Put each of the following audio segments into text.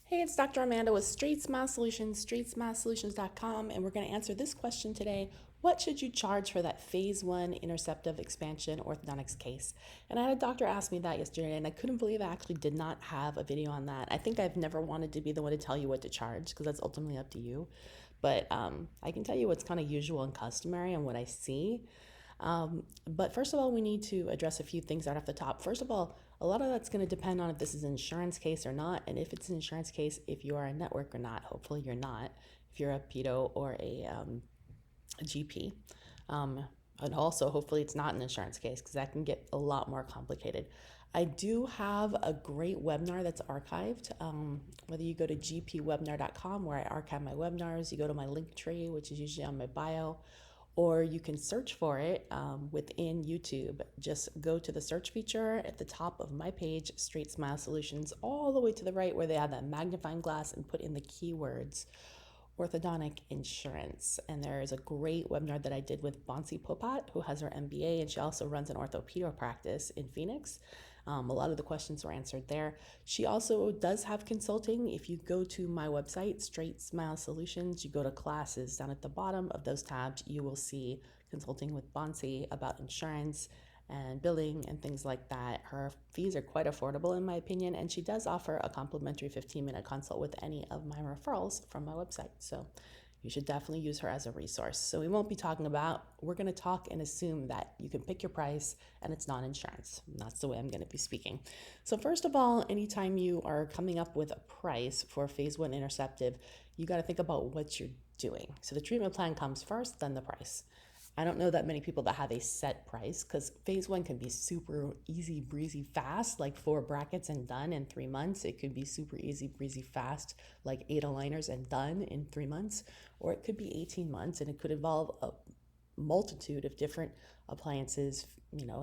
Hey, it's Dr. Amanda with Straightsmile Solutions, straightsmilesolutions.com, and we're going to answer this question today. What should you charge for that phase one interceptive expansion orthodontics case? And I had a doctor ask me that yesterday, and I couldn't believe I actually did not have a video on that. I think I've never wanted to be the one to tell you what to charge because that's ultimately up to you. But I can tell you what's kind of usual and customary and what I see. But first of all, we need to address a few things right off the top. First of all, a lot of that's going to depend on if this is an insurance case or not, and if it's an insurance case, if you are a network or not. Hopefully, you're not. If you're a pedo or a GP, and also hopefully it's not an insurance case because that can get a lot more complicated. I do have a great webinar that's archived. Whether you go to gpwebinar.com where I archive my webinars, you go to my link tree, which is usually on my bio, or you can search for it within YouTube. Just go to the search feature at the top of my page, Straightsmile Solutions, all the way to the right where they have that magnifying glass, and put in the keywords orthodontic insurance. And there is a great webinar that I did with Bonsi Popat, who has her MBA, and she also runs an orthopedic practice in Phoenix. A lot of the questions were answered there. She also does have consulting. If you go to my website, Straightsmile Solutions, you go to classes, down at the bottom of those tabs, you will see consulting with Bonsi about insurance and billing and things like that. Her fees are quite affordable in my opinion, and she does offer a complimentary 15-minute consult with any of my referrals from my website. So you should definitely use her as a resource. So we won't be talking about, we're going to talk and assume that you can pick your price and it's not insurance. That's the way I'm going to be speaking. So first of all, anytime you are coming up with a price for phase one interceptive, you got to think about what you're doing. So the treatment plan comes first, then the price. I don't know that many people that have a set price because phase one can be super easy, breezy, fast, like 4 brackets and done in 3 months. It could be super easy, breezy, fast, like 8 aligners and done in 3 months. Or it could be 18 months, and it could involve a multitude of different appliances,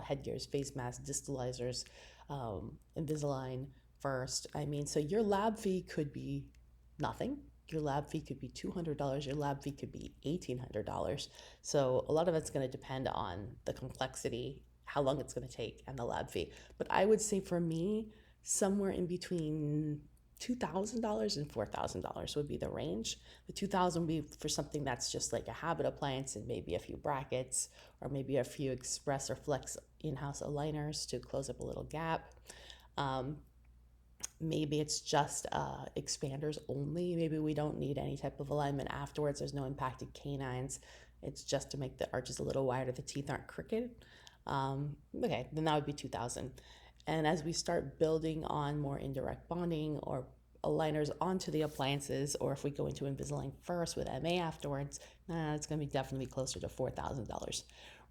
headgears, face masks, distalizers, Invisalign first. So your lab fee could be nothing. Your lab fee could be $200. Your lab fee could be $1,800. So a lot of it's going to depend on the complexity, how long it's going to take, and the lab fee. But I would say for me, somewhere in between $2,000 and $4,000 would be the range. The $2,000 would be for something that's just like a habit appliance and maybe a few brackets, or maybe a few express or flex in-house aligners to close up a little gap. Maybe it's just expanders only. Maybe we don't need any type of alignment afterwards. There's no impacted canines. It's just to make the arches a little wider, the teeth aren't crooked. Okay, then that would be 2,000. And as we start building on more indirect bonding or aligners onto the appliances, or if we go into Invisalign first with MA afterwards, it's going to be definitely closer to $4,000.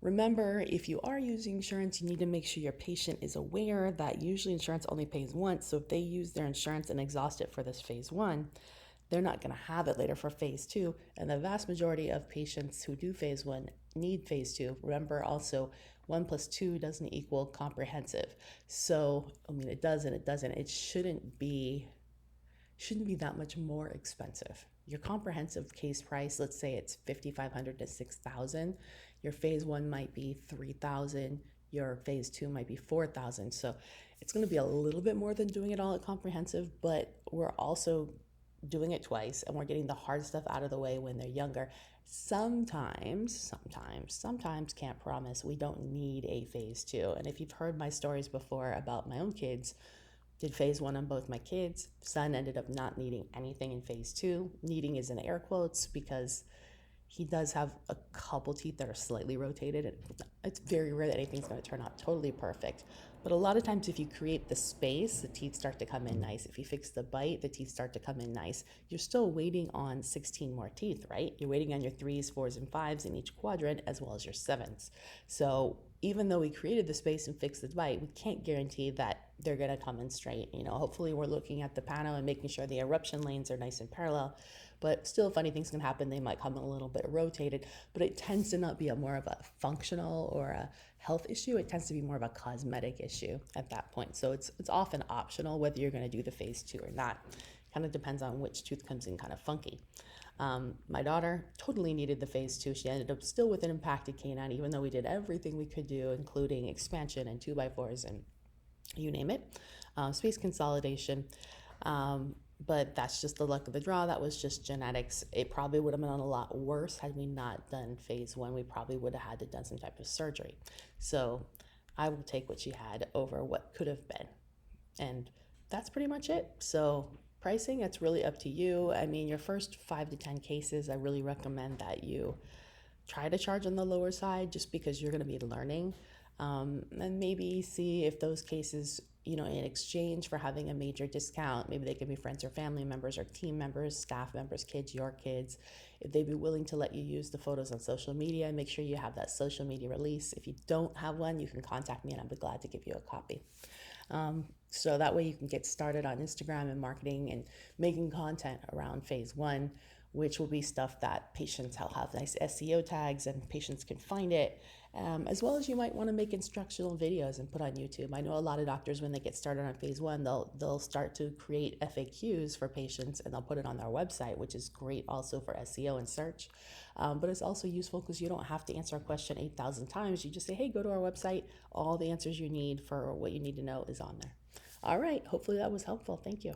Remember, if you are using insurance, you need to make sure your patient is aware that usually insurance only pays once. So if they use their insurance and exhaust it for this phase one, they're not going to have it later for phase two. And the vast majority of patients who do phase one need phase two. Remember also, 1 + 2 doesn't equal comprehensive. So, it does and it doesn't. It shouldn't be that much more expensive. Your comprehensive case price, let's say it's $5,500 to $6,000. Your phase one might be $3,000. Your phase two might be $4,000. So it's going to be a little bit more than doing it all at comprehensive, but we're also doing it twice, and we're getting the hard stuff out of the way when they're younger. Sometimes, can't promise, we don't need a phase two. And if you've heard my stories before about my own kids, did phase one on both my kids. Son ended up not needing anything in phase two. Needing is in air quotes because he does have a couple teeth that are slightly rotated. It's very rare that anything's going to turn out totally perfect. But a lot of times if you create the space, the teeth start to come in nice. If you fix the bite, the teeth start to come in nice. You're still waiting on 16 more teeth, right? You're waiting on your 3s, 4s, and 5s in each quadrant, as well as your 7s. So even though we created the space and fixed the bite, we can't guarantee that they're going to come in straight. Hopefully we're looking at the panel and making sure the eruption lanes are nice and parallel. But still, funny things can happen. They might come a little bit rotated, but it tends to not be more of a functional or a health issue. It tends to be more of a cosmetic issue at that point. So it's often optional whether you're going to do the phase two or not. Kind of depends on which tooth comes in kind of funky. My daughter totally needed the phase two. She ended up still with an impacted canine, even though we did everything we could do, including expansion and 2x4s and you name it, space consolidation. but that's just the luck of the draw. That was just genetics. It probably would have been a lot worse had we not done phase one. We probably would have had to done some type of surgery. So I will take what she had over what could have been. And that's pretty much it. So pricing, it's really up to you. I mean, your first 5 to 10 cases, I really recommend that you try to charge on the lower side just because you're going to be learning. And maybe see if those cases, in exchange for having a major discount, maybe they can be friends or family members or team members, staff members, kids, your kids, if they'd be willing to let you use the photos on social media. Make sure you have that social media release. If you don't have one, you can contact me and I'd be glad to give you a copy. So that way you can get started on Instagram and marketing and making content around phase one, which will be stuff that patients will have nice SEO tags and patients can find it, as well as you might want to make instructional videos and put on YouTube. I know a lot of doctors, when they get started on phase one, they'll start to create FAQs for patients and they'll put it on their website, which is great also for SEO and search. But it's also useful because you don't have to answer a question 8,000 times. You just say, hey, go to our website. All the answers you need for what you need to know is on there. All right. Hopefully that was helpful. Thank you.